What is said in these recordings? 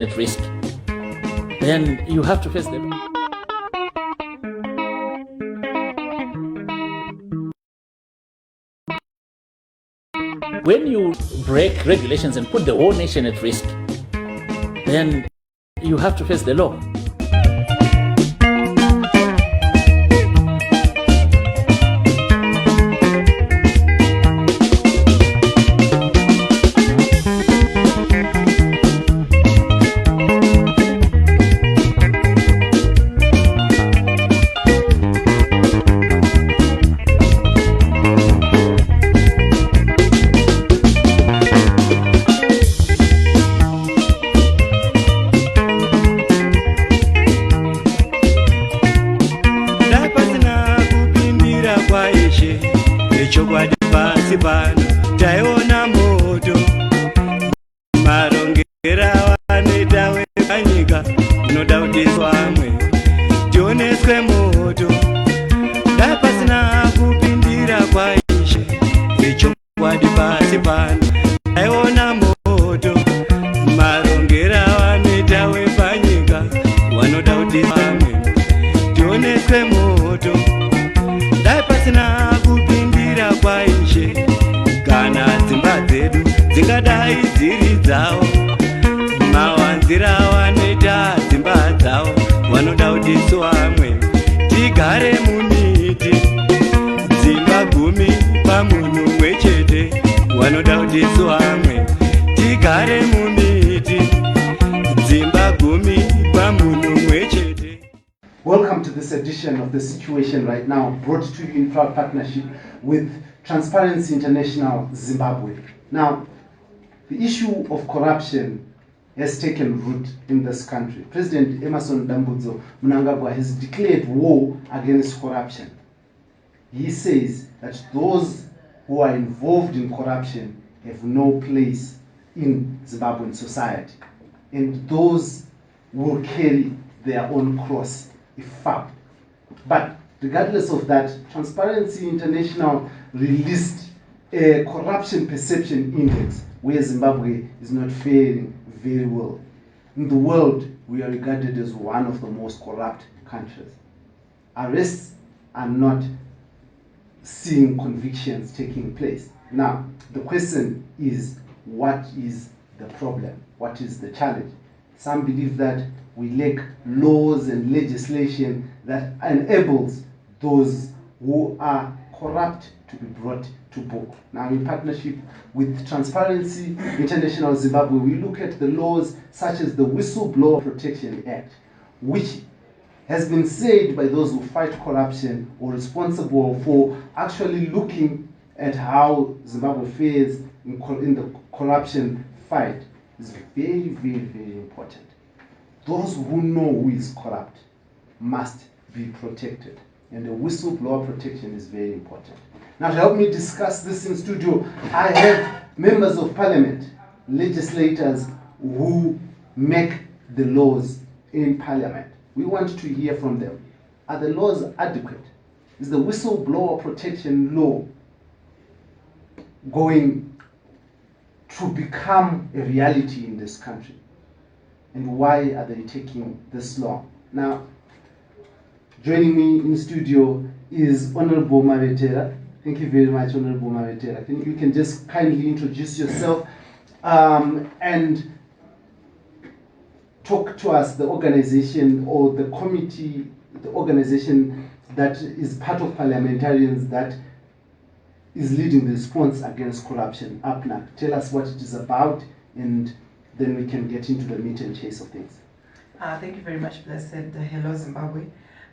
at risk, then you have to face them. When you break regulations and put the whole nation at risk, then you have to face the law. Welcome to this edition of The Situation Right Now, brought to you in proud partnership with Transparency International Zimbabwe. Now, the issue of corruption has taken root in this country. President Mugabe has declared war against corruption. He says that those who are involved in corruption have no place in Zimbabwean society, and those will carry their own cross if found. But regardless of that, Transparency International released a corruption perception index where Zimbabwe is not faring very well. In the world, we are regarded as one of the most corrupt countries. Arrests are not seeing convictions taking place. Now, the question is, what is the problem? What is the challenge? Some believe that we lack laws and legislation that enables those who are corrupt to be brought to book. Now, in partnership with Transparency International Zimbabwe, we look at the laws such as the Whistleblower Protection Act, which has been said by those who fight corruption or responsible for actually looking at how Zimbabwe fares in the corruption fight is very, very, very important. Those who know who is corrupt must be protected, and the whistleblower protection is very important. Now, to help me discuss this in studio, I have members of parliament, legislators who make the laws in parliament. We want to hear from them. Are the laws adequate? Is the whistleblower protection law going to become a reality in this country? And why are they taking this long? Now, joining me in studio is Honorable Mavetera. Thank you very much, Honorable Mavetera. You can just kindly introduce yourself and talk to us, the organization or the committee, the organization that is part of parliamentarians that is leading the response against corruption, APNAC. Tell us what it is about, and then we can get into the meat and chase of things. Thank you very much, Blessed. Hello, Zimbabwe.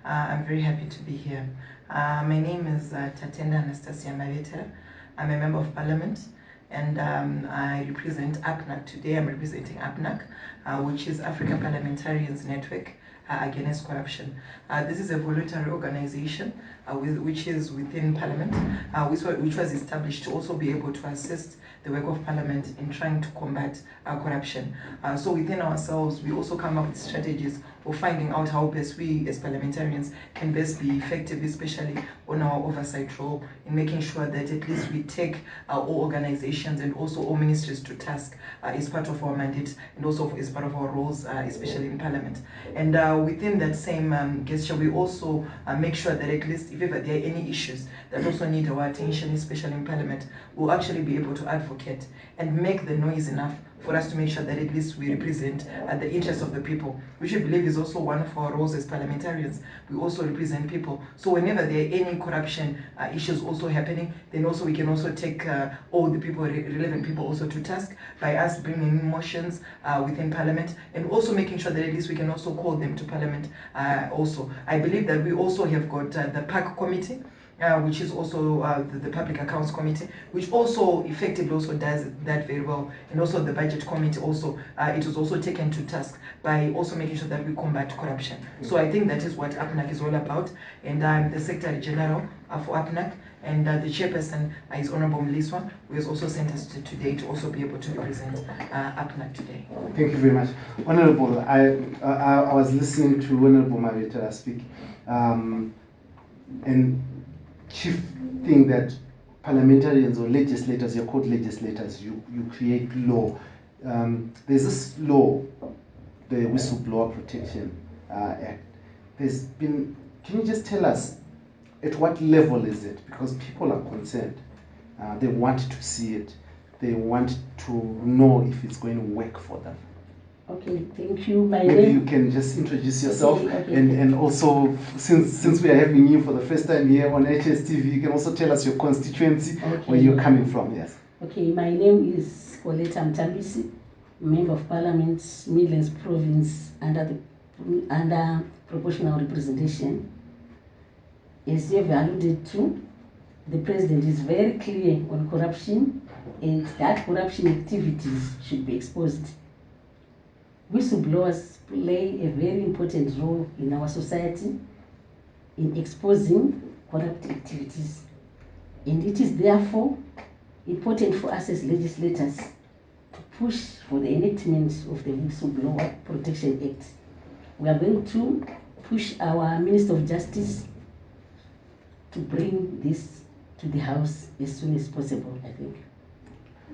I'm very happy to be here. My name is Tatenda Anastasia Mavetera. I'm a member of parliament, and I represent APNAC. Today I'm representing APNAC, which is African Parliamentarians Network Against Corruption. This is a voluntary organization which is within Parliament, which was established to also be able to assist the work of Parliament in trying to combat corruption. So within ourselves, we also come up with strategies of finding out how best we as parliamentarians can best be effective, especially on our oversight role, in making sure that at least we take all organizations and also all ministries to task as part of our mandate and also as part of our roles, especially in Parliament. And within that same gesture, we also make sure that at least if ever there are any issues that also need our attention, especially in Parliament, we'll actually be able to advocate and make the noise enough for us to make sure that at least we represent the interests of the people, which we believe is also one of our roles as parliamentarians. We also represent people. So whenever there are any corruption issues also happening, then also we can also take all the people, relevant people also to task by us bringing motions within Parliament and also making sure that at least we can also call them to Parliament also. I believe that we also have got the PAC committee, which is also the Public Accounts Committee, which also effectively also does that very well. And also the Budget Committee also, it was also taken to task by also making sure that we combat corruption. So I think that is what APNAC is all about. And I'm the Secretary General for APNAC, and the chairperson is Honorable Mliswa, who has also sent us today to also be able to represent APNAC today. Thank you very much. Honorable, I was listening to Honorable Mavitera speak, and chief thing that parliamentarians or legislators, you're called legislators, you create law. There's this law, the Whistleblower Protection Act. Can you just tell us at what level is it? Because people are concerned. They want to see it. They want to know if it's going to work for them. Okay, thank you. Maybe you can just introduce yourself, and also since we are having you for the first time here on HSTV, you can also tell us your constituency, where you're coming from. Yes. Okay, my name is Coletta Mtambisi, Member of Parliament, Midlands Province, under proportional representation. As you have alluded to, the President is very clear on corruption, and that corruption activities should be exposed. Whistleblowers play a very important role in our society in exposing corrupt activities. And it is therefore important for us as legislators to push for the enactment of the Whistleblower Protection Act. We are going to push our Minister of Justice to bring this to the House as soon as possible, I think.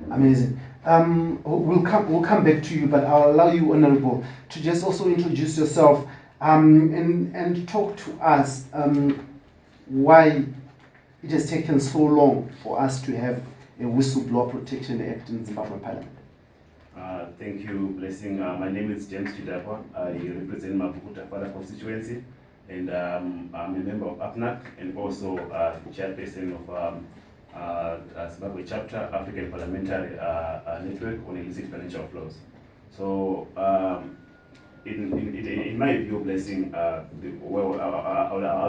Amazing. We'll come back to you, but I'll allow you, Honorable, to just also introduce yourself and talk to us why it has taken so long for us to have a Whistleblower Protection Act in Zimbabwe Parliament. Thank you, Blessing. My name is James Chidapwa. I represent Mapukuta Fada constituency, and I'm a member of APNAC and also chairperson of Zimbabwe chapter, African Parliamentary Network on Illicit Financial Flows. So, in my view, Blessing, I'll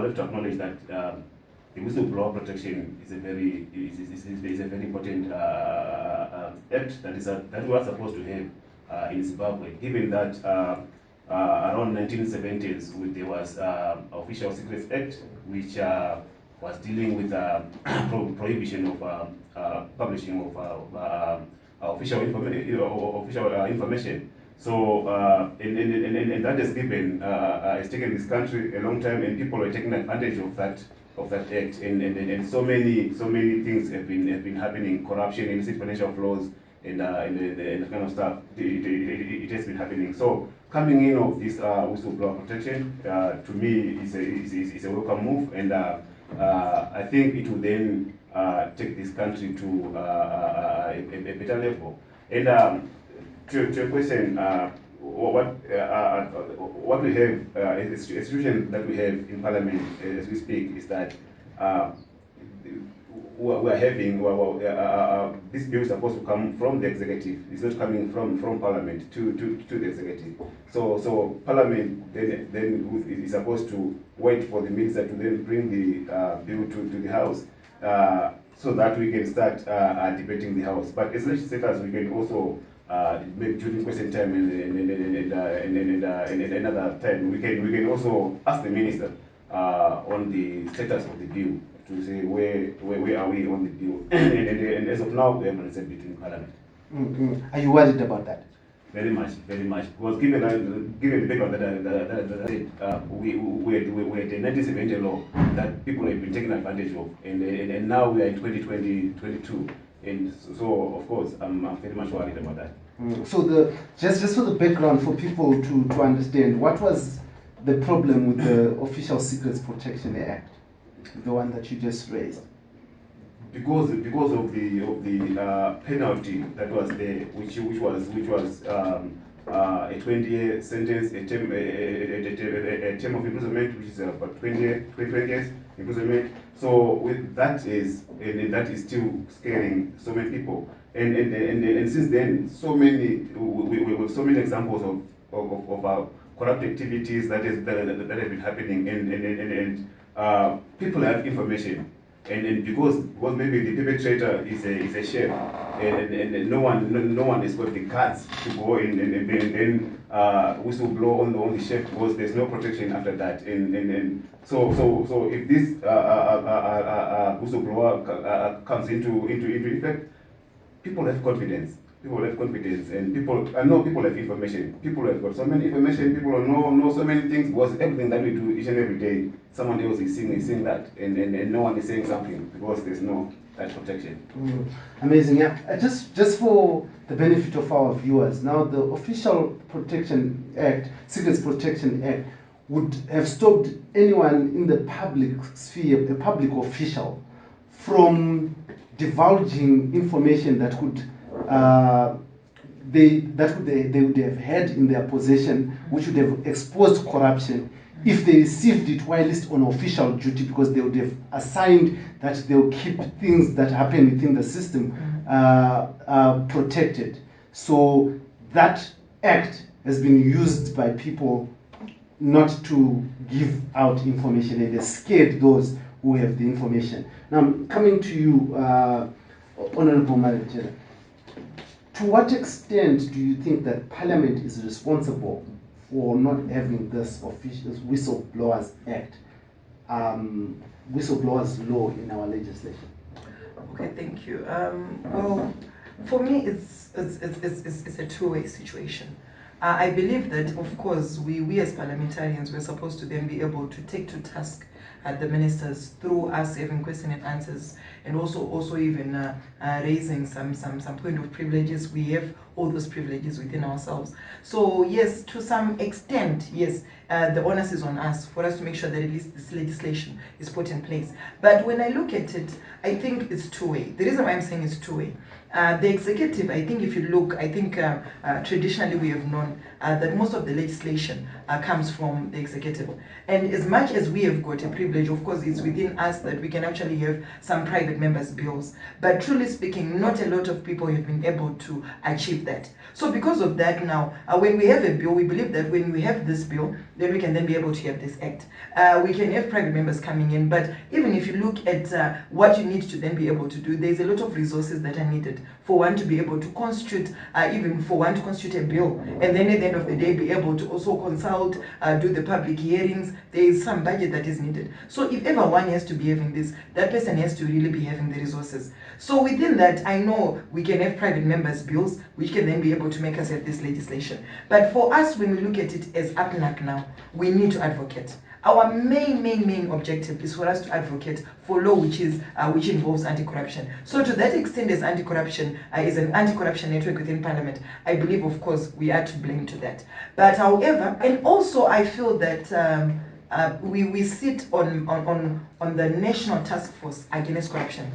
have to acknowledge that the whistleblower protection is a very important act that we are supposed to have in Zimbabwe, given that around 1970s there was Official Secrets Act, which was dealing with prohibition of publishing of official information. So, and that has taken this country a long time, and people are taking advantage of that act, and so many things have been happening, corruption, illicit financial flows, and that kind of stuff. It has been happening. So coming in of this whistleblower protection, to me, is a welcome move, and I think it will then take this country to a better level. And to your question, what we have, institution that we have in Parliament as we speak, is that we are having, this bill is supposed to come from the executive. It's not coming from Parliament to the executive. So Parliament then is supposed to wait for the minister to then bring the bill to the House, so that we can start debating the House. But as legislators, we can also during question time and another time, we can also ask the minister on the status of the bill, to say where are we on the bill. and as of now, we haven't received it in Parliament. Are you worried about that? Very much, very much. Because given the background that I said, we had a 1970 law that people have been taken advantage of, and now we are in 2022, and so of course I'm very much worried about that. So just for the background for people to understand, what was the problem with the Official Secrets Protection Act, the one that you just raised? Because of the penalty that was there, which was a 20-year sentence, a term of imprisonment, which is about 20 years imprisonment. So with that is still scaring so many people, and since then so many so many examples of corrupt activities that have been happening, and people have information. And because maybe the perpetrator is a chef, and no one has got the guts to go in and then whistleblow on the chef, because there's no protection after that. And so if this whistleblower comes into effect, people have confidence. And I know people have information. People have got so many information. People know so many things, because everything that we do each and every day, someone else is seeing that, and no one is saying something, because there's no that protection. Amazing, yeah. Just for the benefit of our viewers, now the Official Protection Act, Secrets Protection Act, would have stopped anyone in the public sphere, a public official, from divulging information that could they would have had in their possession, which would have exposed corruption if they received it whilst on official duty, because they would have assigned that they'll keep things that happen within the system protected. So that act has been used by people not to give out information, and they scared those who have the information. Now, coming to you, Honorable Manager, to what extent do you think that Parliament is responsible for not having this official Whistleblowers Act, whistleblowers law in our legislation? Okay, thank you. Well, for me, it's a two-way situation. I believe that, of course, we as parliamentarians, we're supposed to then be able to take to task the ministers through us having question and answers, and also even raising some point of privileges. We have all those privileges within ourselves. So yes, to some extent, yes, the onus is on us for us to make sure that at least this legislation is put in place. But when I look at it, I think it's two-way. The reason why I'm saying it's two-way, the executive, I think if you look, I think traditionally we have known that most of the legislation comes from the executive. And as much as we have got a privilege, of course, it's within us that we can actually have some private members' bills. But truly speaking, not a lot of people have been able to achieve that. So because of that now, when we have a bill, we believe that when we have this bill, then we can then be able to have this act. We can have private members coming in, but even if you look at what you need to then be able to do, there's a lot of resources that are needed for one to be able to constitute, even for one to constitute a bill, and then at the end of the day be able to also consult, do the public hearings. There is some budget that is needed. So if ever one has to be having this, that person has to really be having the resources. So within that, I know we can have private members' bills, which can then be able to make us have this legislation. But for us, when we look at it as APNAC now, we need to advocate. Our main objective is for us to advocate for law which involves anti-corruption. So to that extent, as anti-corruption is an anti-corruption network within Parliament, I believe, of course, we are to blame to that. But however, and also I feel that we sit on the National Task Force Against Corruption,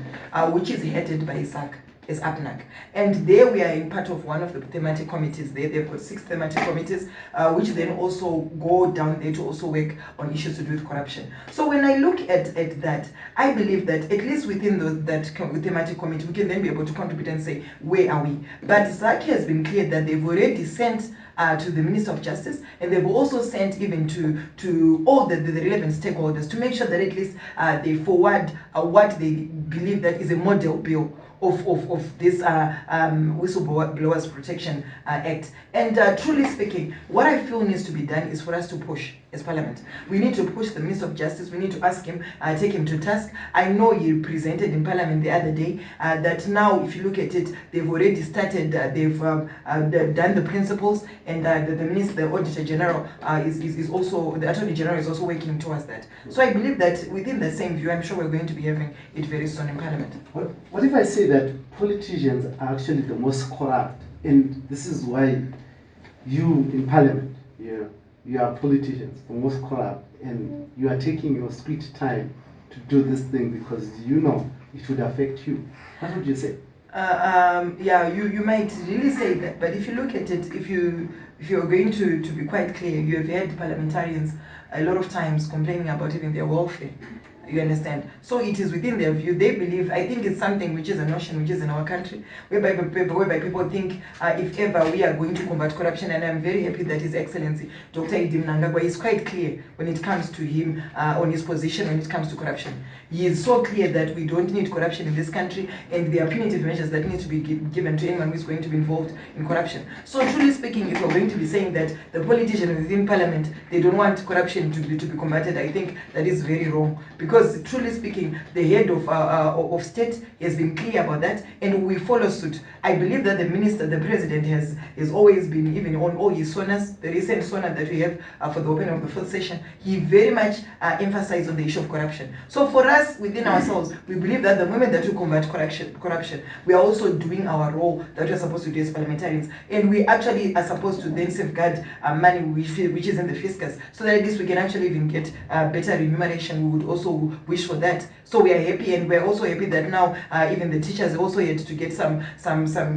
which is headed by ISAC. Is APNAC, and there we are in part of one of the thematic committees. They've got 6 thematic committees, which then also go down there to also work on issues to do with corruption. So when I look at that, I believe that at least within that thematic committee, we can then be able to contribute and say, where are we? But ZAC has been clear that they've already sent to the Minister of Justice, and they've also sent even to all the relevant stakeholders to make sure that at least they forward what they believe that is a model bill of this Whistleblowers Protection Act. And truly speaking, what I feel needs to be done is for us to push as Parliament. We need to push the Minister of Justice. We need to ask him, take him to task. I know he presented in Parliament the other day that now, if you look at it, they've already started, they've done the principles, and the Minister, the Auditor General is also, the Attorney General is also working towards that. So I believe that within the same view, I'm sure we're going to be having it very soon in Parliament. What if I say that politicians are actually the most corrupt, and this is why you in Parliament, you are politicians, the most corrupt, and you are taking your sweet time to do this thing because you know it would affect you? What would you say? Yeah, you might really say that, but if you look at it, if you're going to be quite clear, you have had parliamentarians a lot of times complaining about even their welfare. You understand? So it is within their view. They believe, I think it's something which is a notion which is in our country, whereby people think if ever we are going to combat corruption, and I'm very happy that His Excellency Dr. Idi Mnangagwa is quite clear when it comes to him on his position when it comes to corruption. He is so clear that we don't need corruption in this country, and there are punitive measures that need to be given to anyone who is going to be involved in corruption. So truly speaking, if we're going to be saying that the politicians within Parliament, they don't want corruption to be combated, I think that is very wrong. Because truly speaking, the head of state has been clear about that, and we follow suit. I believe that the minister, the president, has always been, even on all his sonas, the recent sona that we have for the opening of the first session, he very much emphasized on the issue of corruption. So for us, within ourselves, we believe that the moment that we combat corruption, we are also doing our role that we're supposed to do as parliamentarians, and we actually are supposed to then safeguard money which is in the fiscus, so that at least we can actually even get better remuneration. We would also wish for that. So we are happy, and we're also happy that now even the teachers also had to get some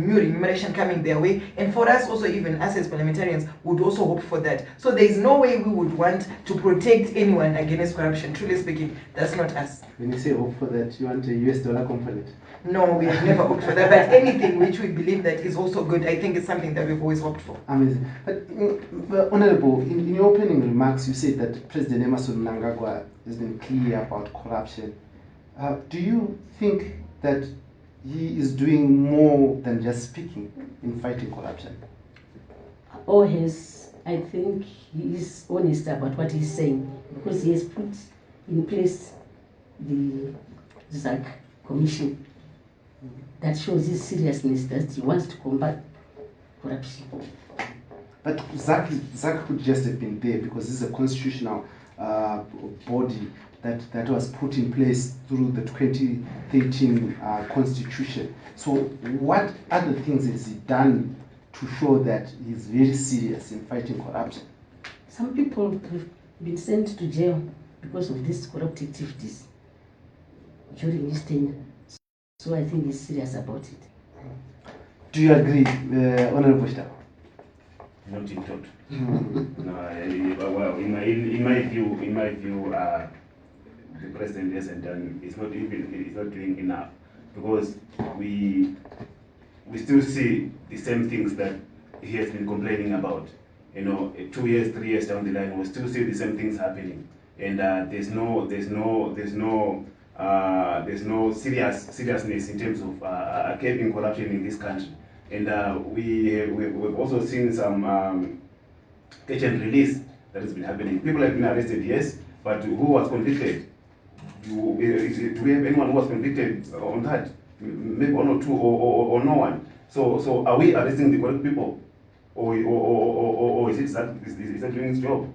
new remuneration coming their way. And for us also, even us as parliamentarians, would also hope for that. So there is no way we would want to protect anyone against corruption. Truly speaking, that's not us. When you say hope for that, you want a US dollar component? No, we have never hoped for that. But anything which we believe that is also good, I think it's something that we've always hoped for. Amazing. But Honorable, in your opening remarks, you said that President Emerson Mnangagwa has been clear about corruption. Do you think that he is doing more than just speaking in fighting corruption? Oh, yes. I think he is honest about what he's saying, because he has put in place the ZAC Commission that shows his seriousness that he wants to combat corruption. But ZAC could just have been there because this is a constitutional body that was put in place through the 2013 constitution. So what other things has he done to show that he's very serious in fighting corruption? Some people have been sent to jail because of these corrupt activities during his tenure. So I think he's serious about it. Do you agree, Honorable Shita? Not in thought. No, well, in my view, the president hasn't done. It's not doing enough, because we still see the same things that he has been complaining about. 2 years, 3 years down the line, we still see the same things happening, and there's no seriousness in terms of curbing corruption in this country. And we've also seen some catch and release that has been happening. People have been arrested, yes, but who was convicted? Do we have anyone who was convicted on that? Maybe one or two, or no one. So are we arresting the correct people, or is it that doing its job?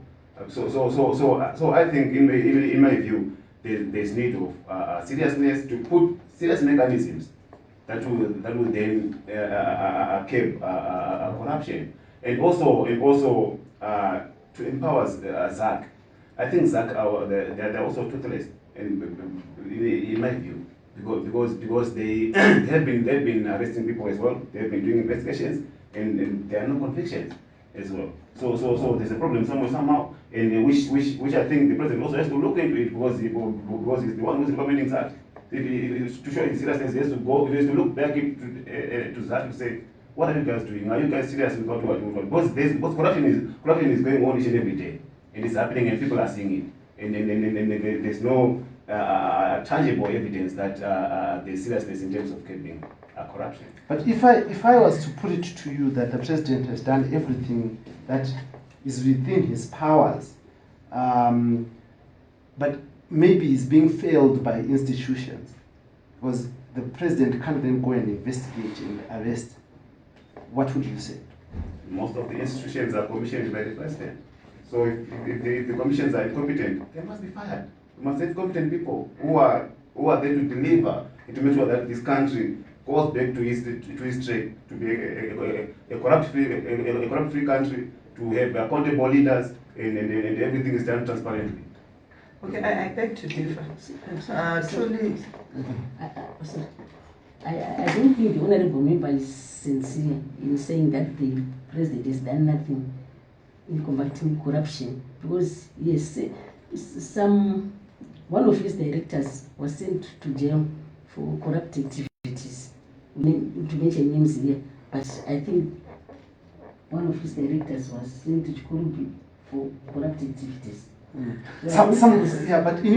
So I think in my view, there's need of seriousness, to put serious mechanisms that will then curb corruption, and also to empower ZAC. I think ZAC they're also toothless, in my view, because they have been arresting people as well. They have been doing investigations, and there are no convictions as well. So there's a problem somehow, and which I think the president also has to look into it, because he's the one who's implementing ZAC. To show his seriousness, he has to look back to ZAC to say, what are you guys doing? Are you guys serious with what you are doing? Because corruption is going on each and every day, and it's happening, and people are seeing it, and there's no tangible evidence that there's seriousness in terms of curbing corruption. But if I was to put it to you that the president has done everything that is within his powers, but maybe is being failed by institutions, because the president can't then go and investigate and arrest, what would you say? Most of the institutions are commissioned by the president. So if the commissions are incompetent, they must be fired. We must have competent people who are there to deliver and to make sure that this country goes back to its track, to be a corrupt-free country, to have accountable leaders, and everything is done transparently. Okay, I beg to differ. Truly, I don't think the honorable member is sincere in saying that the president has done nothing in combating corruption, because yes, one of his directors was sent to jail for corrupt activities. To mention names here, but I think one of his directors was sent to Chikurubi for corrupt activities. But in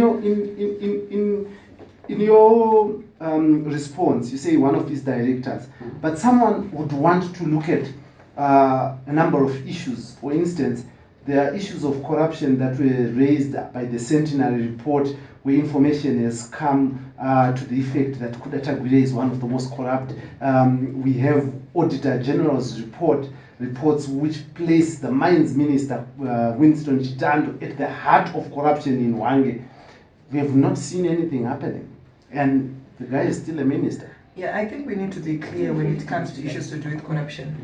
your response, you say one of his directors, but someone would want to look at a number of issues. For instance, there are issues of corruption that were raised by the Centenary report, where information has come to the effect that Kudata is one of the most corrupt. We have Auditor General's reports which place the Mines Minister, Winston Chitando, at the heart of corruption in Hwange. We have not seen anything happening, and the guy is still a minister. yeah, I think we need to be clear when it comes to issues to do with corruption.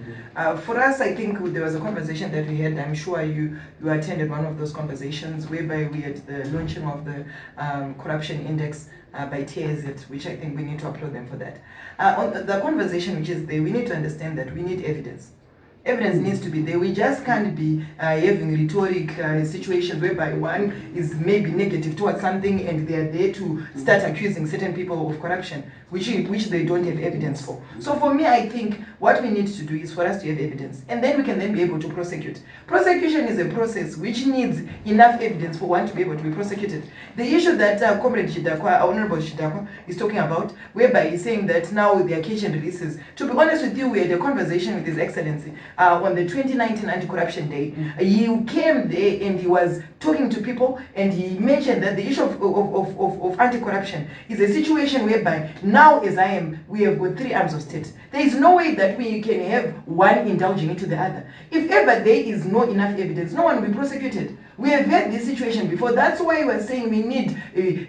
For us, I think there was a conversation that we had. I'm sure you attended one of those conversations whereby we had the launching of the corruption index by TSZ, which I think we need to applaud them for that. On the conversation which is there, we need to understand that we need evidence. Evidence needs to be there. We just can't be having rhetoric situations whereby one is maybe negative towards something and they are there to start accusing certain people of corruption, which they don't have evidence for. So for me, I think what we need to do is for us to have evidence, and then we can then be able to prosecute. Prosecution is a process which needs enough evidence for one to be able to be prosecuted. The issue that Comrade Chidakwa, Honorable Chidakwa, is talking about, whereby he's saying that now the occasion releases. To be honest with you, we had a conversation with His Excellency on the 2019 Anti-Corruption Day. He came there and he was talking to people, and he mentioned that the issue of anti-corruption is a situation whereby now, as I am, we have got three arms of state. There is no way that we can have one indulging into the other. If ever there is no enough evidence, no one will be prosecuted. We have had this situation before. That's why we're saying we need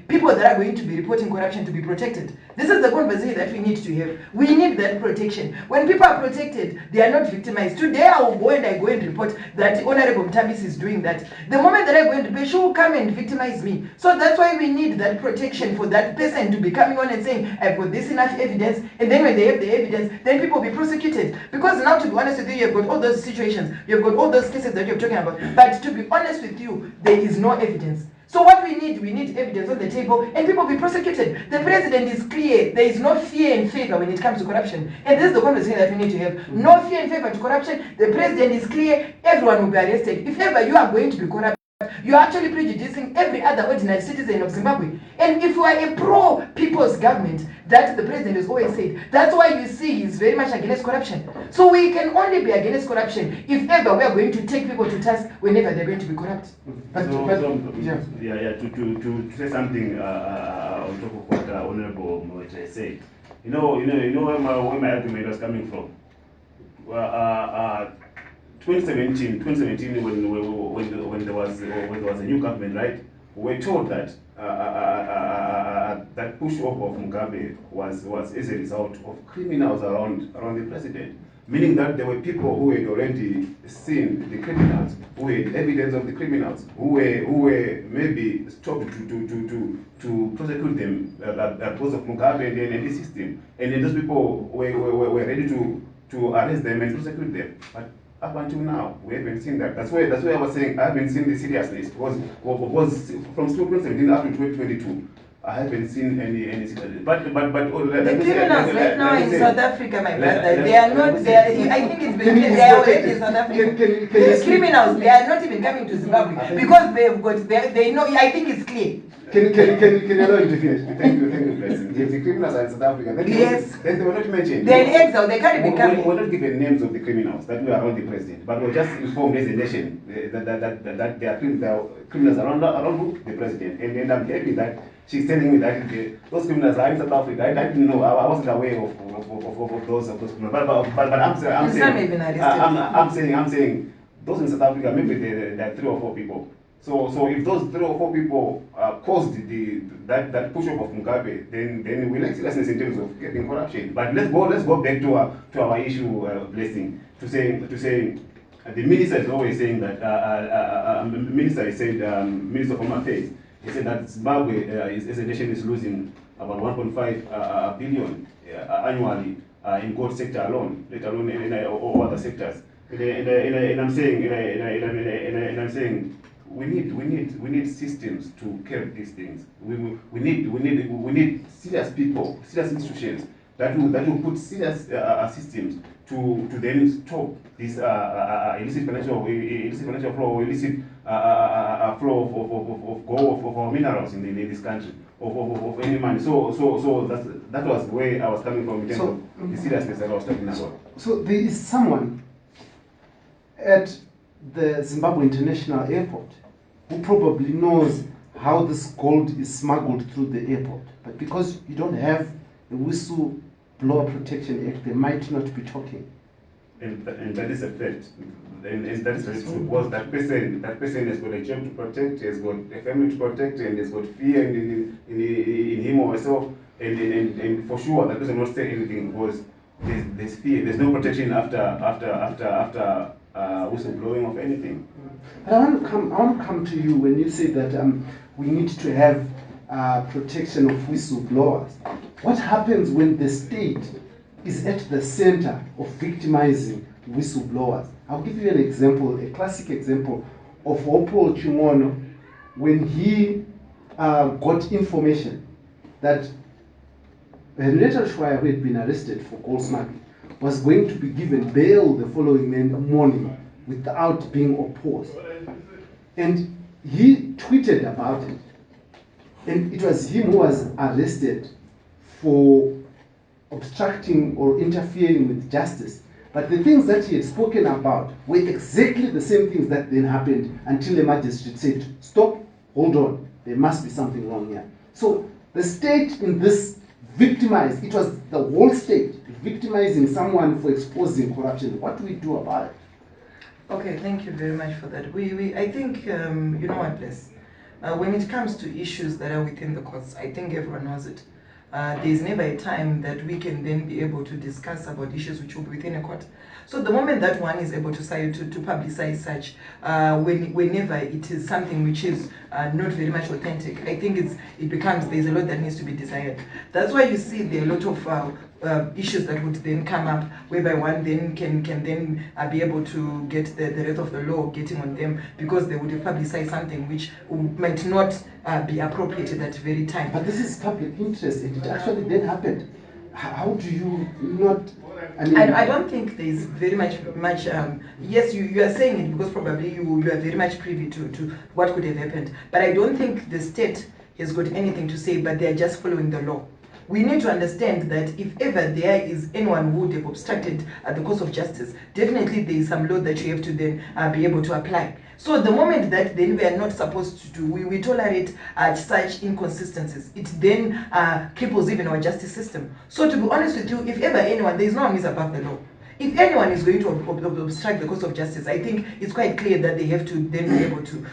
people that are going to be reporting corruption to be protected. This is the conversation that we need to have. We need that protection. When people are protected, they are not victimized. Today I will go and report that Honorable Mtabisi is doing that. The moment that I go and report, she will come and victimize me. So that's why we need that protection for that person to be coming on and saying, I've got this enough evidence, and then when they have the evidence, then people will be prosecuted. Because now, to be honest with you, you've got all those situations, you've got all those cases that you're talking about. But to be honest with you, there is no evidence. So what we need evidence on the table, and people be prosecuted. The president is clear. There is no fear and favor when it comes to corruption. And this is the conversation that we need to have. No fear and favor to corruption. The president is clear. Everyone will be arrested. If ever you are going to be corrupt, you are actually prejudicing every other ordinary citizen of Zimbabwe. And if you are a pro-people's government, that the president has always said, that's why you see he's very much against corruption. So we can only be against corruption if ever we are going to take people to task whenever they're going to be corrupt. To say something on top of what Honorable Mwonzora said, you know where my argument was coming from. 2017, when there was a new government, right? We were told that that push off of Mugabe was as a result of criminals around the president, meaning that there were people who had already seen the criminals, who had evidence of the criminals, who were maybe stopped to prosecute them because of Mugabe and his system, and then those people were ready to arrest them and prosecute them. But up until now, we haven't seen that. That's why I was saying I haven't seen the seriousness. Because from 2017 up to 2022, I haven't seen any seriousness. But the criminals right now in South Africa, my brother, they are not. I think it's very clear. They are already in South Africa. The criminals, they are not even coming to Zimbabwe because they know. I think it's clear. Can you allow him to finish? Thank you, President. If the criminals are in South Africa, then they were not mentioned. They're in exile, they can't be coming. We're not given names of the criminals that were around the president, but we're just informed as a nation that there are criminals around the president. And I'm happy that she's telling me that those criminals are in South Africa. I didn't know. I wasn't aware of those criminals. But I'm saying those in South Africa, maybe there are 3 or 4 people. So if those 3 or 4 people caused that push-up of Mugabe, then we lack seriousness in terms of getting corruption. But let's go back to our issue, Blessing, to say the minister is always saying that Minister of Home Affairs, he said that Zimbabwe as a nation is losing about 1.5 billion annually in gold sector alone, let alone in all other sectors. And I'm saying we need systems to curb these things. We need serious people, serious institutions that will put serious systems to then stop this illicit financial flow or illicit flow of our minerals in this country of any money. So that was where I was coming from in terms of the seriousness that I was talking about. So there is someone at the Zimbabwe International Airport who probably knows how this gold is smuggled through the airport. But because you don't have a Whistleblower Protection Act, they might not be talking. And that is a fact. And that is true. Because that person has got a job to protect, has got a family to protect, and has got fear in him or herself. And for sure, that person will not say anything because there's fear. There's no protection after whistleblowing of anything. But I want to come to you when you say that we need to have protection of whistleblowers. What happens when the state is at the center of victimizing whistleblowers? I'll give you an example, a classic example of Opol Chimono when he got information that Henrietta Shwaya, who had been arrested for gold smuggling, was going to be given bail the following morning without being opposed. And he tweeted about it. And it was him who was arrested for obstructing or interfering with justice. But the things that he had spoken about were exactly the same things that then happened until the magistrate said, stop, hold on, there must be something wrong here. So the state in this victimized, it was the whole state victimizing someone for exposing corruption. What do we do about it? Okay, thank you very much for that. I think, you know what, Bless, when it comes to issues that are within the courts, I think everyone knows it. There is never a time that we can then be able to discuss about issues which will be within a court. So the moment that one is able to publicize such, whenever it is something which is not very much authentic, I think there's a lot that needs to be desired. That's why you see there are a lot of issues that would then come up, whereby one then can then be able to get the wrath of the law getting on them because they would have publicized something which might not be appropriate at that very time. But this is public interest, and it actually then happened. How do you not? I don't think there is very much. Yes, you are saying it because probably you are very much privy to what could have happened. But I don't think the state has got anything to say, but they are just following the law. We need to understand that if ever there is anyone who would have obstructed the course of justice, definitely there is some law that you have to then be able to apply. So the moment that then we are not supposed to do, we tolerate such inconsistencies, it then cripples even our justice system. So to be honest with you, if ever anyone, there is no one who is above the law. If anyone is going to obstruct the course of justice, I think it's quite clear that they have to then be able to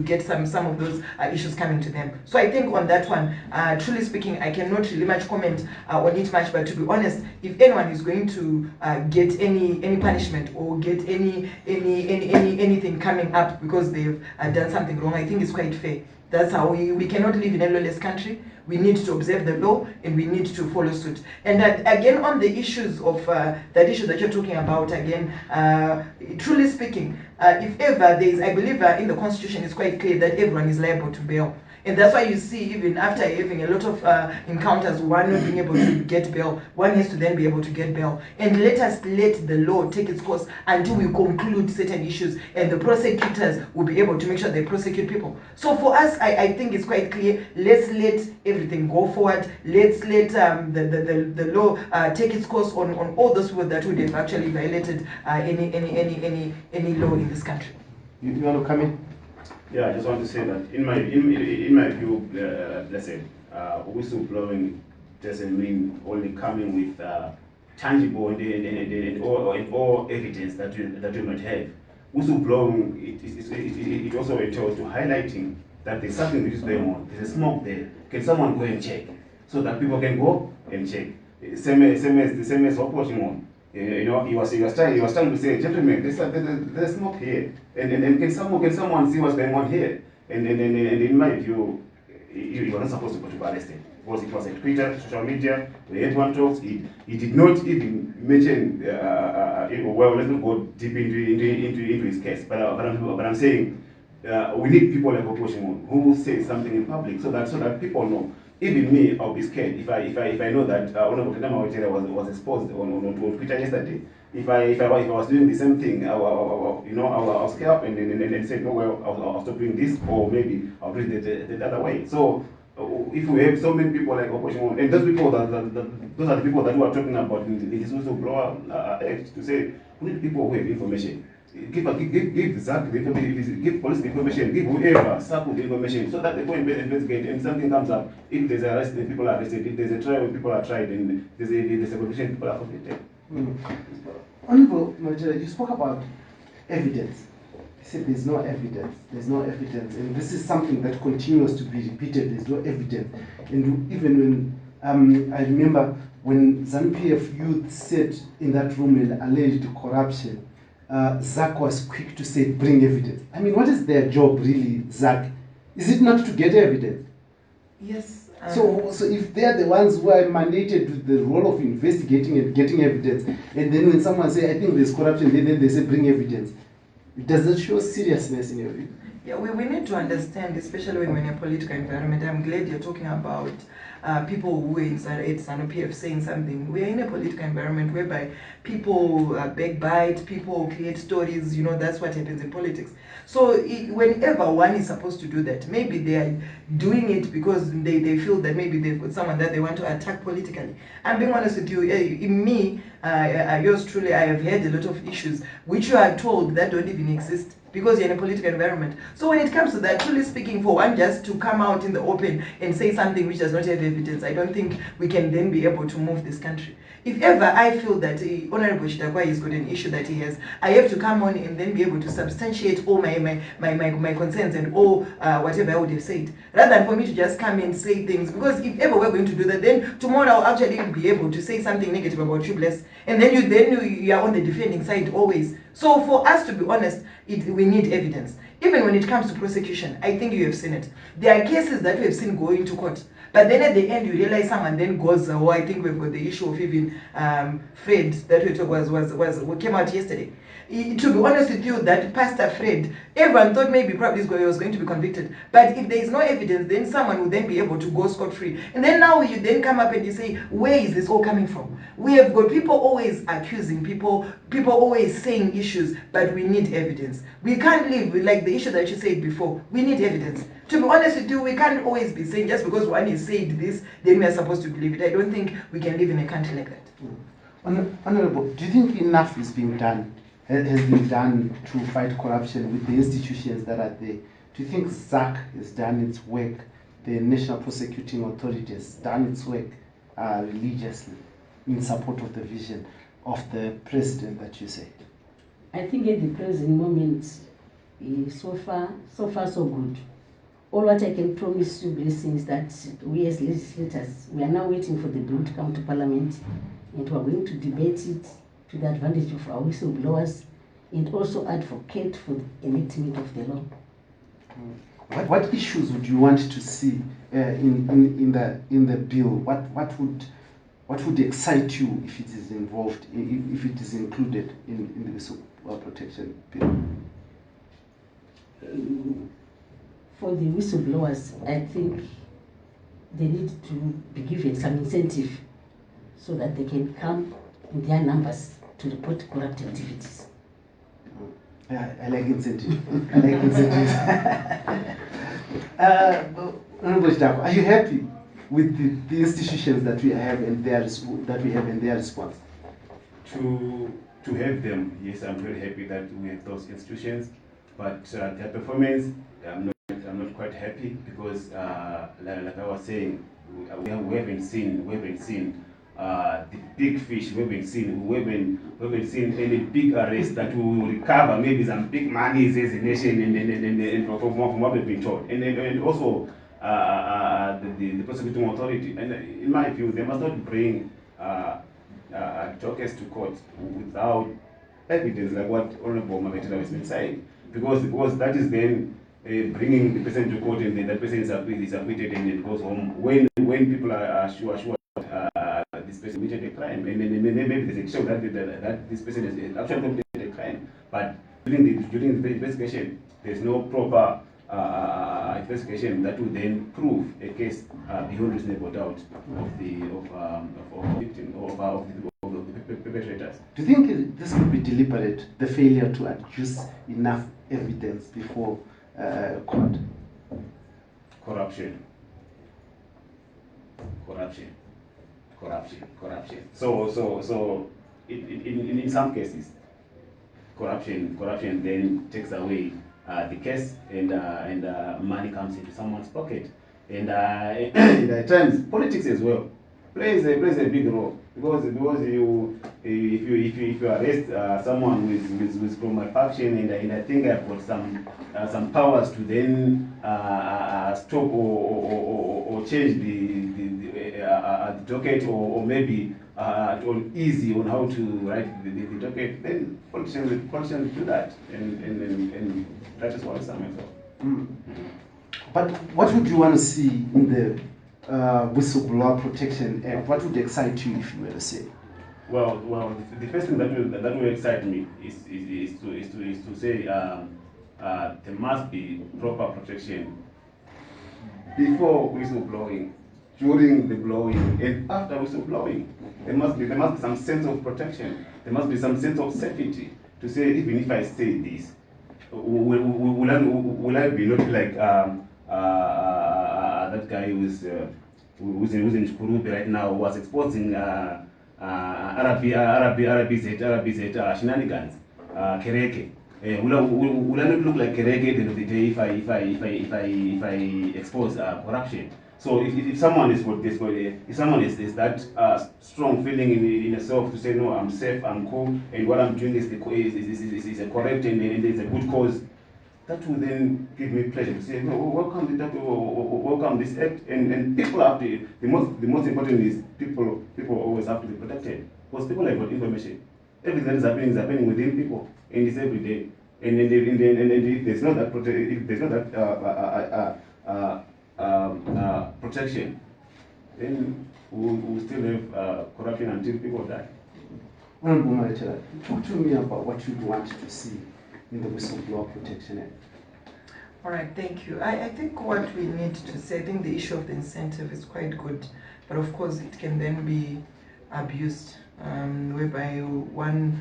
get some of those issues coming to them. So I think on that one, truly speaking, I cannot really much comment on it much, but to be honest, if anyone is going to get any punishment or get anything coming up because they've done something wrong, I think it's quite fair. That's how we cannot live in a lawless country. We need to observe the law and we need to follow suit. And again, on the issues of that issue that you're talking about, again, truly speaking, if ever there is, I believe in the Constitution, it's quite clear that everyone is liable to bail. And that's why you see, even after having a lot of encounters, one not being able to get bail, one has to then be able to get bail. And let the law take its course until we conclude certain issues, and the prosecutors will be able to make sure they prosecute people. So for us, I think it's quite clear. Let's let everything go forward. Let's let the law take its course on all those people that would have actually violated any law in this country. You want to come in? Yeah, I just want to say that in my view, blessed, whistleblowing doesn't mean only coming with tangible and or evidence that you might have. Whistleblowing it also entails to highlighting that there's something which is going on. There's a smoke there. Can someone go and check so that people can go and check? Same as watching on. You know, he was trying to say, gentlemen, there's smoke here, and can someone see what's going on here? And in my view, you were not supposed to go to arrested because it was a Twitter, social media. We had one talks. He did not even mention. Well, let's not go deep into his case. But I'm saying we need people like Oposhimon who will say something in public so that people know. Even me, I'll be scared if I know that Honorable Tendama was exposed on Twitter yesterday. If I was doing the same thing, I'll scare up and say, no, well, I'll stop doing this, or maybe I'll do it the other way. So if we have so many people like Oposhimon, and those people those are the people that we are talking about in this whistleblower act, to say we need people who have information. Give ZAC the information, give police the information, give whoever SACU the information, so that they go and investigate, and something comes up. If there's an arrest, then people are arrested. If there's a trial, people are tried, and there's a conviction, people are convicted. Honorable Mwonzora, you spoke about evidence. You said there's no evidence. There's no evidence, and this is something that continues to be repeated. There's no evidence, and even when I remember when ZANU-PF youth sat in that room and alleged corruption. ZAC was quick to say, bring evidence. I mean, what is their job really, ZAC? Is it not to get evidence? Yes. So if they're the ones who are mandated with the role of investigating and getting evidence, and then when someone say, I think there's corruption, then they say, bring evidence. Does that show seriousness in your view? Yeah, we need to understand, especially when we're in a political environment. I'm glad you're talking about people who are inside ZANU-PF saying something. We are in a political environment whereby people backbite, people create stories. You know, that's what happens in politics. So whenever one is supposed to do that, maybe they are doing it because they feel that maybe they've got someone that they want to attack politically. I'm being honest with you, in me, yours truly, I have had a lot of issues which you are told that don't even exist, because you're in a political environment. So when it comes to that, truly speaking, for one just to come out in the open and say something which does not have evidence, I don't think we can then be able to move this country. If ever I feel that Honorable Chitakwa has got an issue that he has, I have to come on and then be able to substantiate all my concerns and all whatever I would have said, rather than for me to just come and say things. Because if ever we're going to do that, then tomorrow I'll actually be able to say something negative about you, bless, and then you are on the defending side always. So for us to be honest, we need evidence. Even when it comes to prosecution, I think you have seen it. There are cases that we have seen going to court, but then at the end you realize someone then goes, I think we've got the issue of even Fred that we talked came out yesterday. To be honest with you, that Pastor Fred, everyone thought maybe probably he was going to be convicted. But if there is no evidence, then someone will then be able to go scot-free. And then now you then come up and you say, where is this all coming from? We have got people always accusing people always saying issues, but we need evidence. We can't live with, like the issue that you said before. We need evidence. To be honest with you, we can't always be saying just because one is said this, then we are supposed to believe it. I don't think we can live in a country like that. Honorable, do you think enough is being done, has been done to fight corruption with the institutions that are there? Do you think ZAC has done its work, the National Prosecuting Authority has done its work religiously in support of the vision of the president that you said? I think at the present moment, so far so good. All what I can promise you, Blessing, is that we as legislators, we are now waiting for the bill to come to Parliament, and we are going to debate it to the advantage of our whistleblowers, and also advocate for the enactment of the law. What issues would you want to see in the bill? What would excite you if it is involved, if it is included in the Whistleblower Protection Bill? for the whistleblowers, I think they need to be given some incentive so that they can come in their numbers to report corrupt activities. Yeah, I like incentive. I like incentives. Honorable Jitako, are you happy with the institutions that we have and their response? To have them, yes, I'm very happy that we have those institutions, but their performance, I'm not quite happy because, like I was saying, we haven't seen the big fish. We haven't seen any big arrest that we will recover maybe some big money as a nation and from what we've been told, and also the prosecuting authority. And in my view, they must not bring jokers to court without evidence, like what Honorable Mavetela has been saying, because that is then bringing the person to court and then that person is acquitted and then goes home when people are sure this person committed a crime, and then maybe there's a show that this person has actually committed a crime, but during the investigation there's no proper investigation that will then prove a case beyond reasonable doubt of the victim of the perpetrators. Do you think this could be deliberate, the failure to adduce enough evidence before court? Corruption. So in some cases, corruption then takes away the case, and money comes into someone's pocket, and at times politics as well plays a big role, because if you arrest someone with from my faction, and I think I've got some powers to then stop or change the docket, or maybe on easy on how to write the docket, then politicians do that, and that is what some as well. But what would you want to see in the Whistleblower Protection Act? What would excite you if you were to say? Well, the first thing that will excite me is to say there must be proper protection before whistleblowing, during the blowing, and after whistleblowing. There must be some sense of protection. There must be some sense of safety to say, even if I say this, will I be not like that guy who's in Khupe right now, who was exposing RBZ shenanigans, Kereke. Will I not look like Kereke at the end of the day if I expose corruption? So if someone is if someone is that strong feeling in yourself to say, no, I'm safe, I'm cool, and what I'm doing is a correct and it's a good cause, that will then give me pleasure to say, no, welcome this act, and people have to. The most important is people always have to be protected, because people have got information. Everything that is happening within people, and it's every day. And if there's not that protection, then we'll still have corruption until people die. Honorable Mavetela, talk to me about what you'd want to see in the Whistleblower Protection Act. All right, thank you. I think what we need to say, I think the issue of the incentive is quite good, but of course it can then be abused, whereby one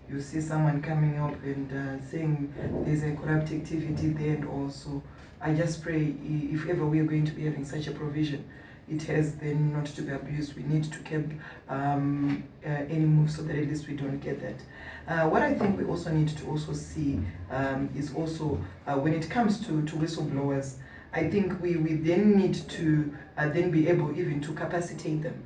you see someone coming up and saying there's a corrupt activity there, and also I just pray if ever we are going to be having such a provision, it has then not to be abused. We need to keep any move so that at least we don't get that. What I think we also need to also see is also when it comes to whistleblowers, I think we then need to then be able even to capacitate them.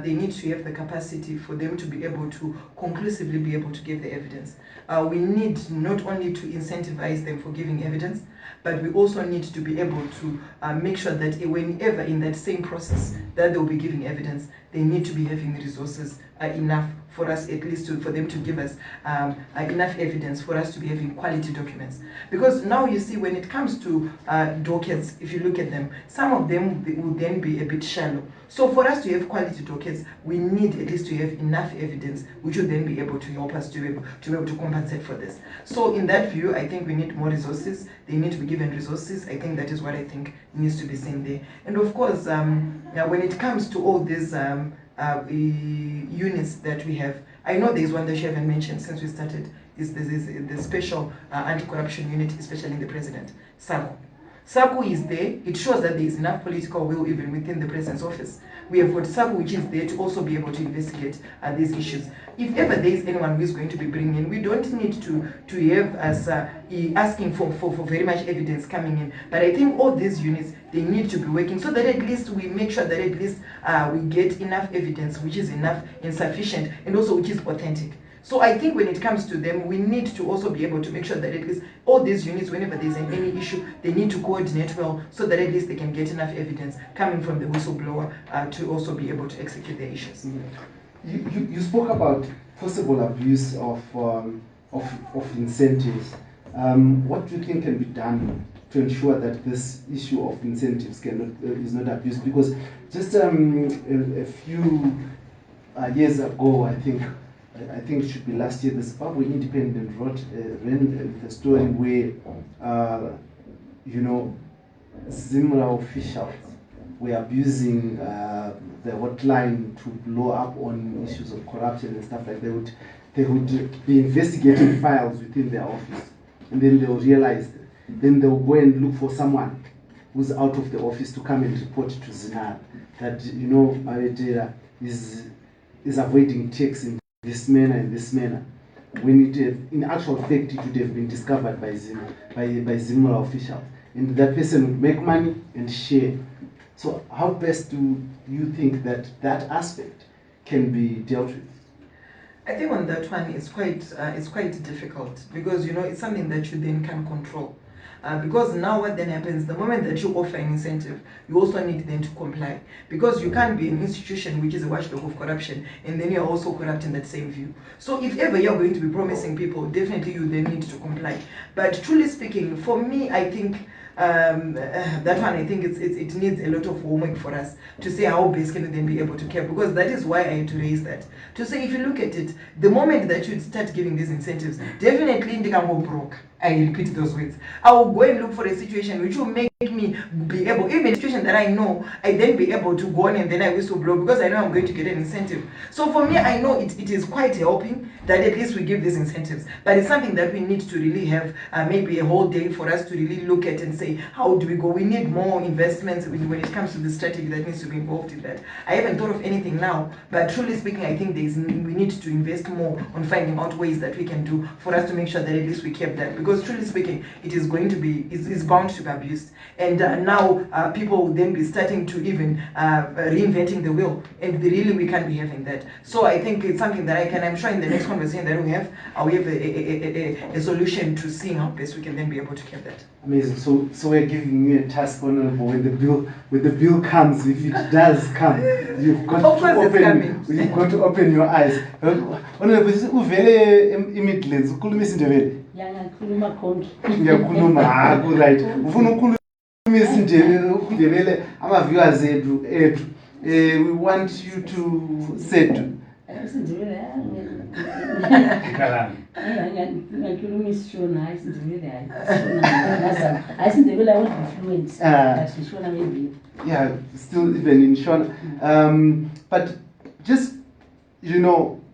They need to have the capacity for them to be able to conclusively be able to give the evidence. We need not only to incentivize them for giving evidence, but we also need to be able to make sure that whenever in that same process that they'll be giving evidence, they need to be having the resources enough for us at least for them to give us enough evidence for us to be having quality documents. Because now you see when it comes to dockets, if you look at them, some of them will then be a bit shallow. So for us to have quality dockets, we need at least to have enough evidence which will then be able to help us to be able to compensate for this. So in that view, I think we need more resources. They need to be given resources. I think that is what I think needs to be seen there. And of course, when it comes to all these units that we have, I know there is one that you haven't mentioned since we started, is the special anti-corruption unit, especially in the president, SACU. SACU is there. It shows that there is enough political will even within the president's office. We have got SACU which is there to also be able to investigate these issues. If ever there is anyone who is going to be bringing in, we don't need to have us asking for very much evidence coming in. But I think all these units, they need to be working so that at least we make sure that at least we get enough evidence which is enough and sufficient and also which is authentic. So I think when it comes to them, we need to also be able to make sure that at least all these units, whenever there's any issue, they need to coordinate well so that at least they can get enough evidence coming from the whistleblower to also be able to execute their issues. You spoke about possible abuse of incentives. What do you think can be done to ensure that this issue of incentives is not abused? Because just a few years ago, I think it should be last year, the Zimbabwe Independent ran the story where, ZIMRA officials were abusing the hotline to blow up on issues of corruption and stuff like that. They would be investigating files within their office, and then they'll realize then they'll go and look for someone who's out of the office to come and report to ZANU that, Mawetera is avoiding tax in this manner and this manner, when it in actual fact it would have been discovered by ZIMRA officials, and that person would make money and share. So how best do you think that aspect can be dealt with? I think on that one it's quite difficult because it's something that you then can't control. Because now what then happens, the moment that you offer an incentive, you also need then to comply. Because you can't be an institution which is a watchdog of corruption and then you're also corrupt in that same view. So if ever you're going to be promising people, definitely you then need to comply. But truly speaking, for me, I think that one, I think it needs a lot of homework for us to say how best can we then be able to care, because that is why I had to raise that. To say, if you look at it, the moment that you start giving these incentives, definitely in the camp broke. I repeat those words. I will go and look for a situation which will make me be able, even a situation that I know, I then be able to go on and then I whistleblow because I know I'm going to get an incentive. So for me, I know it is quite helping that at least we give these incentives. But it's something that we need to really have maybe a whole day for us to really look at and say, how do we go? We need more investments when it comes to the strategy that needs to be involved in that. I haven't thought of anything now, but truly speaking, I think we need to invest more on finding out ways that we can do for us to make sure that at least we keep that. Because truly speaking, it is going to be, it's bound to be abused. And now people will then be starting to even reinventing the wheel. And really we can't be having that. So I think it's something that I'm sure in the next conversation that we have a solution to seeing how best we can then be able to keep that. Amazing. So we're giving you a task, Honorable, when the bill comes, if it does come, you've got to open your eyes. Honorable, uvele imidlands, ukhuluma isiNdebele. Ngiyakhuluma konke. Ngiyakhuluma haku right. Ufuna ukukhuluma isiNdebele ama-viewers ethu. We want you to say to ngiyakhuluma isishona hayi isiNdebele hayi isiNdebele I won't be fluent but Shona maybe. Yeah, still even in Shona. But just,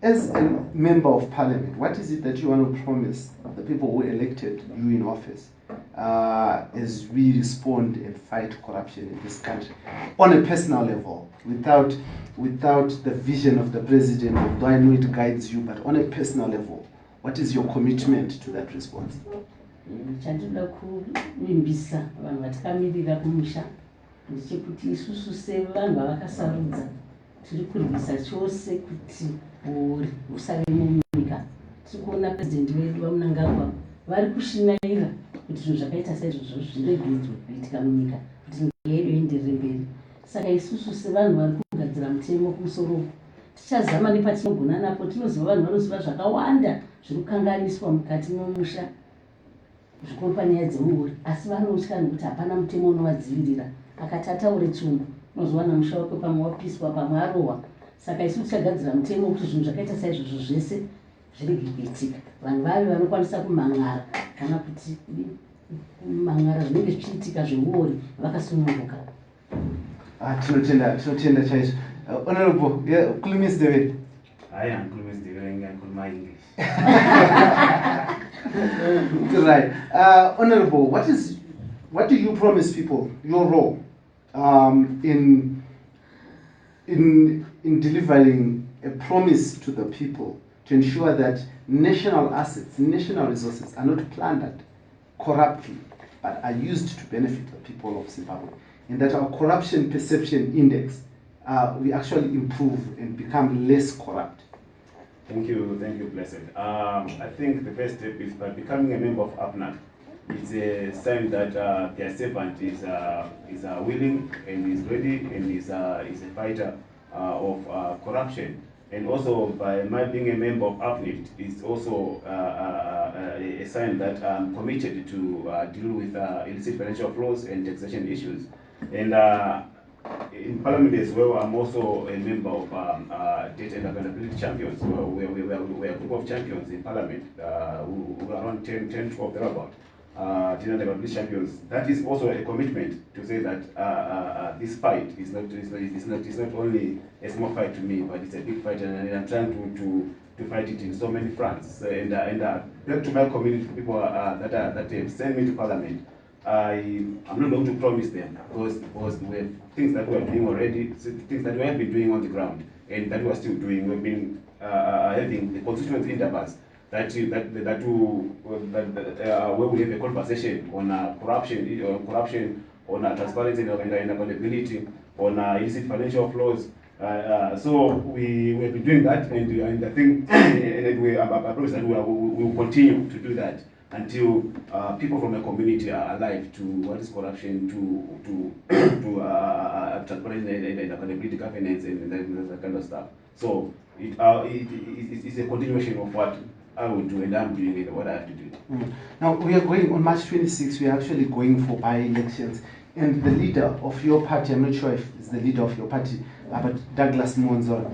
as a member of parliament, what is it that you want to promise the people who elected you in office as we respond and fight corruption in this country on a personal level, without the vision of the president, although I know it guides you, but on a personal level, what is your commitment to that response? Chandula kuimbisa vanhu vatikamirira kumusha ndichikuti isusu sevanhu vavakasarudza tiri kurwisa chose kuti uri usave munyika. Tiri kuona president wedu vaMnangagwa vari kushinaira kuti zvinhu zvakaita saizvozvo zviregedzwe kuitika munyika kuti nyika yedu ienderere mberi. Saka isusu sevanhu vari kugadzira mutemo kumusoro tichazama nepatinogona napo. Tinoziva vanhu vanoziva zvakawanda zviri kukanganiswa mukati momusha zvikuru panyaya dzeuori, asi vanotya nekuti hapana mutemo unovadzivirira. Akati ataure tsungu unozowana musha wake pamwe wapiswa pamwe arohwa. Saka isu tichagadzira mutemo wekuti zvinhu zvakaita saizvozvo zvese zvirege kuitika. Vanhu vave vanokwanisa kumhan'ara kana kuti kumhan'ara zvinenge zvichiitika zveuori vakasununguka. Tinotenda chaizvo. Honorable, khulumisa David. Hayi, angikhulumisa David, ngiyakhuluma English. Right. Honorable, what do you promise people, your role in delivering a promise to the people to ensure that national assets, national resources are not plundered corruptly, but are used to benefit the people of Zimbabwe, and that our corruption perception index, we actually improve and become less corrupt? Thank you, Blessed. I think the first step is by becoming a member of APNAC. It's a sign that their servant is willing and is ready and is a fighter of corruption. And also, by my being a member of APNIC, it's also a sign that I'm committed to deal with illicit financial flows and taxation issues. And in Parliament as well, I'm also a member of Data and Accountability Champions. We're a group of champions in Parliament, who are around 10, 12 thereabout. Data and Accountability Champions. That is also a commitment to say that this fight is not only a small fight to me, but it's a big fight, and I'm trying to fight it in so many fronts. And back to my community, people that have sent me to Parliament. I'm not going to promise them because we have things that we are doing already, things that we have been doing on the ground, and that we are still doing. We've been having the constituency intervals where we have a conversation on corruption, on transparency and accountability, on illicit financial flows. So we have been doing that, and I think I promise that we will continue to do that until people from the community are alive to what is corruption, to transparency and accountability, governance, and that kind of stuff. So it's a continuation of what I would do, and I'm doing it, what I have to do. Now, we are going on March 26th, we are actually going for by-elections. And the leader of your party, I'm not sure if it's the leader of your party, but Douglas Mwonzora,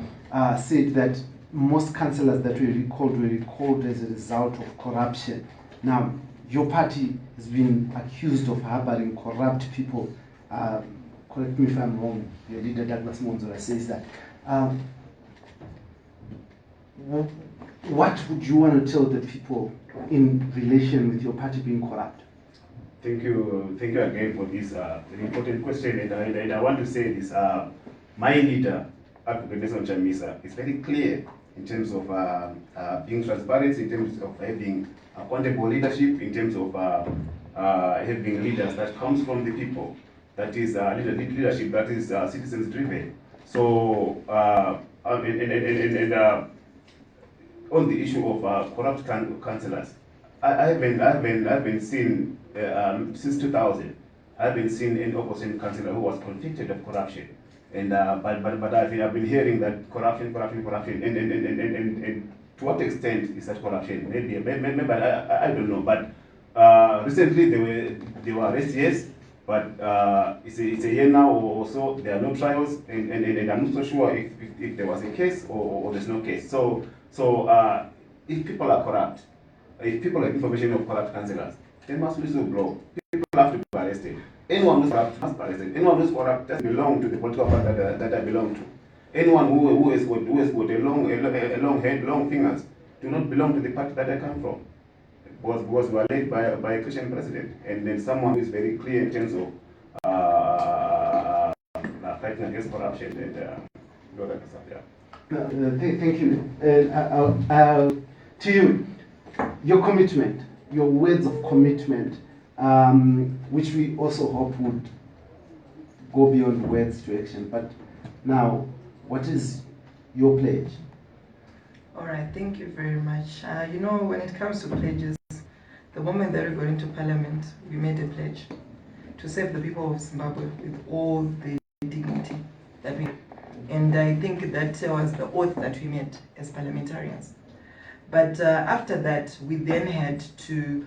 said that most councillors that were recalled as a result of corruption. Now, your party has been accused of harboring corrupt people. Correct me if I'm wrong, your leader Douglas Mwonzora says that. What would you want to tell the people in relation with your party being corrupt? Thank you again for this very important question. And I want to say this: my leader, President Chamisa, is very clear in terms of being transparent, in terms of having accountable leadership, in terms of having leaders that comes from the people. That is leadership that is citizens driven. So on the issue of corrupt councillors, I haven't seen since 2000. I haven't seen any opposition councillor who was convicted of corruption. And but I've been hearing that corruption, and to what extent is that corruption? Maybe I don't know. But recently they were arrested, yes. But it's a year now or so. There are no trials, and I'm not so sure if there was a case or there's no case. So if people are corrupt, if people have information of corrupt councillors, they must whistleblow. People have to be arrested. Anyone who's corrupt must be arrested. Anyone who's corrupt doesn't belong to the political party that I belong to. Anyone who has got a long head, long fingers, do not belong to the party that I come from. Because we are led by a Christian president, and then someone who is very clear in terms of fighting against corruption and all that stuff. Yeah. Thank you. To you, your commitment, your words of commitment, which we also hope would go beyond words to action. But now, what is your pledge? All right, thank you very much. When it comes to pledges, the moment that we got into Parliament, we made a pledge to serve the people of Zimbabwe with all the dignity that we And I think that was the oath that we made as parliamentarians. But after that, we then had to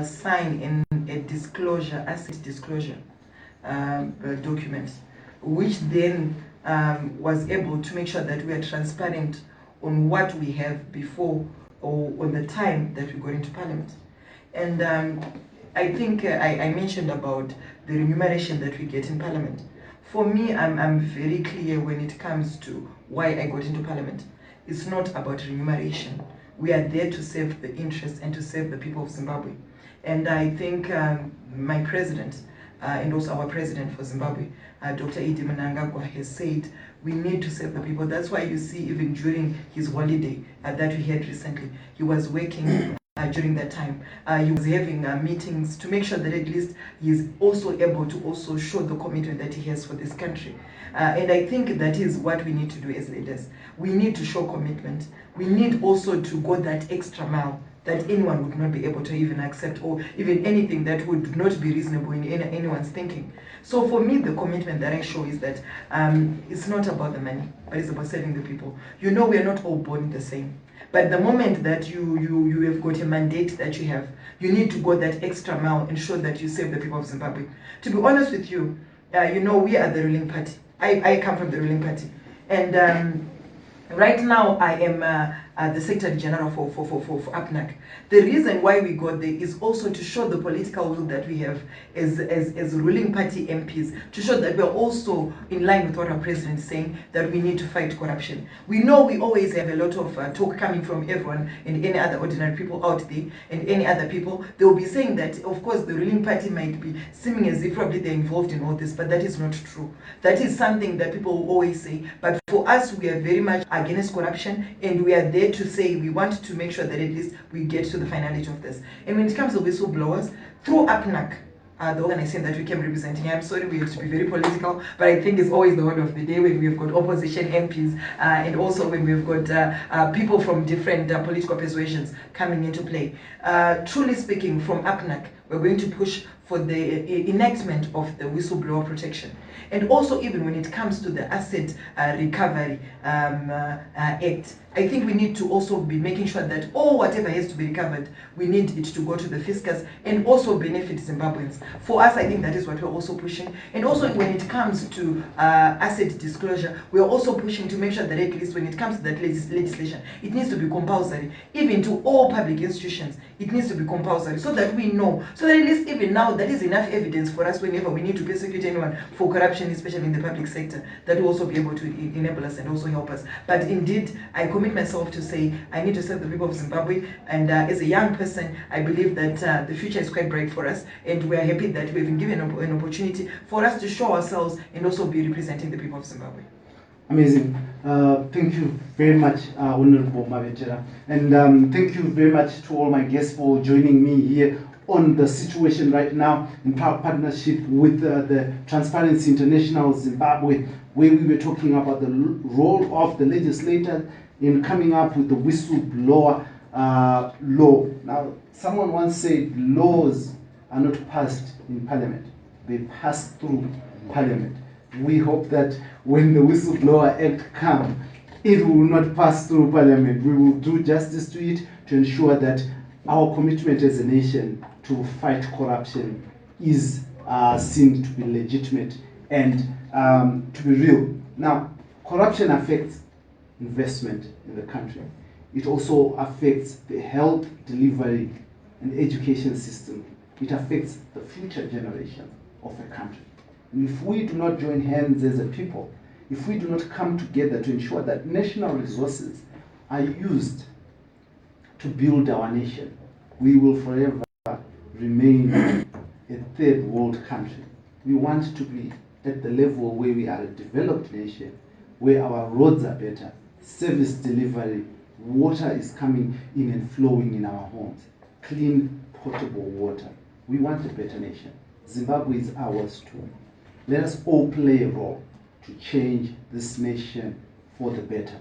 sign in a disclosure, asset disclosure document, which then was able to make sure that we are transparent on what we have before or on the time that we got into parliament. And I think I mentioned about the remuneration that we get in parliament. For me, I'm very clear when it comes to why I got into parliament. It's not about remuneration. We are there to serve the interests and to serve the people of Zimbabwe. And I think my president and also our president for Zimbabwe, Dr. Mnangagwa, has said we need to serve the people. That's why you see even during his holiday that we had recently, he was working during that time. He was having meetings to make sure that at least he is also able to also show the commitment that he has for this country. And I think that is what we need to do as leaders. We need to show commitment. We need also to go that extra mile that anyone would not be able to even accept, or even anything that would not be reasonable in anyone's thinking. So for me, the commitment that I show is that it's not about the money, but it's about serving the people. You know, we are not all born the same. But the moment that you have got a mandate that you have, you need to go that extra mile and show that you serve the people of Zimbabwe. To be honest with you, you know, we are the ruling party. I come from the ruling party. And right now, I am the Secretary General for APNAC. The reason why we got there is also to show the political will that we have as ruling party MPs, to show that we are also in line with what our president is saying, that we need to fight corruption. We know we always have a lot of talk coming from everyone and any other ordinary people out there, and any other people. They will be saying that, of course, the ruling party might be seeming as if probably they're involved in all this, but that is not true. That is something that people will always say. But for us, we are very much against corruption, and we are there to say we want to make sure that at least we get to the finality of this. And when it comes to whistleblowers, through APNAC, the organization that we came representing, I'm sorry we have to be very political, but I think it's always the order of the day when we've got opposition MPs and also when we've got people from different political persuasions coming into play. Truly speaking, from APNAC, we're going to push for the enactment of the Whistleblower Protection. And also, even when it comes to the Asset Recovery Act, I think we need to also be making sure that whatever has to be recovered, we need it to go to the fiscus and also benefit Zimbabweans. For us, I think that is what we're also pushing. And also, when it comes to asset disclosure, we're also pushing to make sure that at least when it comes to that legislation, it needs to be compulsory, even to all public institutions. It needs to be compulsory so that we know, so that at least even now, that is enough evidence for us whenever we need to persecute anyone for corruption, especially in the public sector, that will also be able to enable us and also help us. But indeed, I commit myself to say I need to serve the people of Zimbabwe, and as a young person, I believe that the future is quite bright for us, and we are happy that we've been given an opportunity for us to show ourselves and also be representing the people of Zimbabwe. Amazing. Thank you very much, Honorable Mavhetera. And thank you very much to all my guests for joining me here on the situation right now in partnership with the Transparency International Zimbabwe, where we were talking about the role of the legislator in coming up with the whistleblower law. Now, someone once said laws are not passed in parliament, they pass through parliament. We hope that when the Whistleblower Act comes, it will not pass through parliament. We will do justice to it to ensure that our commitment as a nation to fight corruption is seen to be legitimate and to be real. Now, corruption affects investment in the country. It also affects the health delivery and education system. It affects the future generation of a country. And if we do not join hands as a people, if we do not come together to ensure that national resources are used to build our nation, we will forever remain a third world country. We want to be at the level where we are a developed nation, where our roads are better, service delivery, water is coming in and flowing in our homes, clean, potable water. We want a better nation. Zimbabwe is ours too. Let us all play a role to change this nation for the better.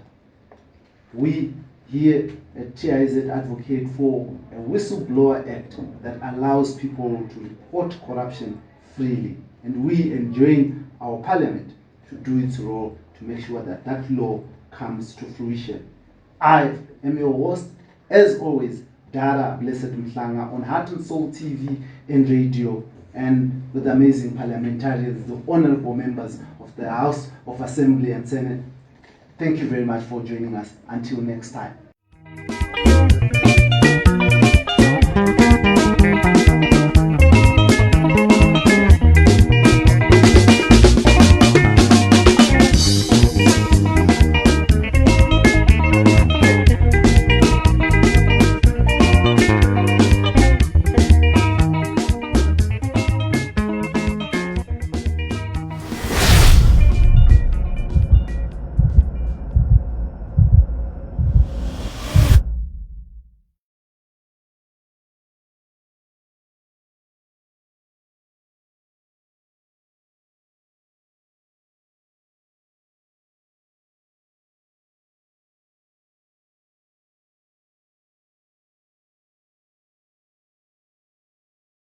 We here at TIZ advocate for a Whistleblower Act that allows people to report corruption freely, and we enjoin our parliament to do its role to make sure that that law comes to fruition. I am your host, as always, Dara Blessed Mhlanga, on Heart and Soul TV and radio, and with amazing parliamentarians, the honorable members of the House of Assembly and Senate. Thank you very much for joining us. Until next time.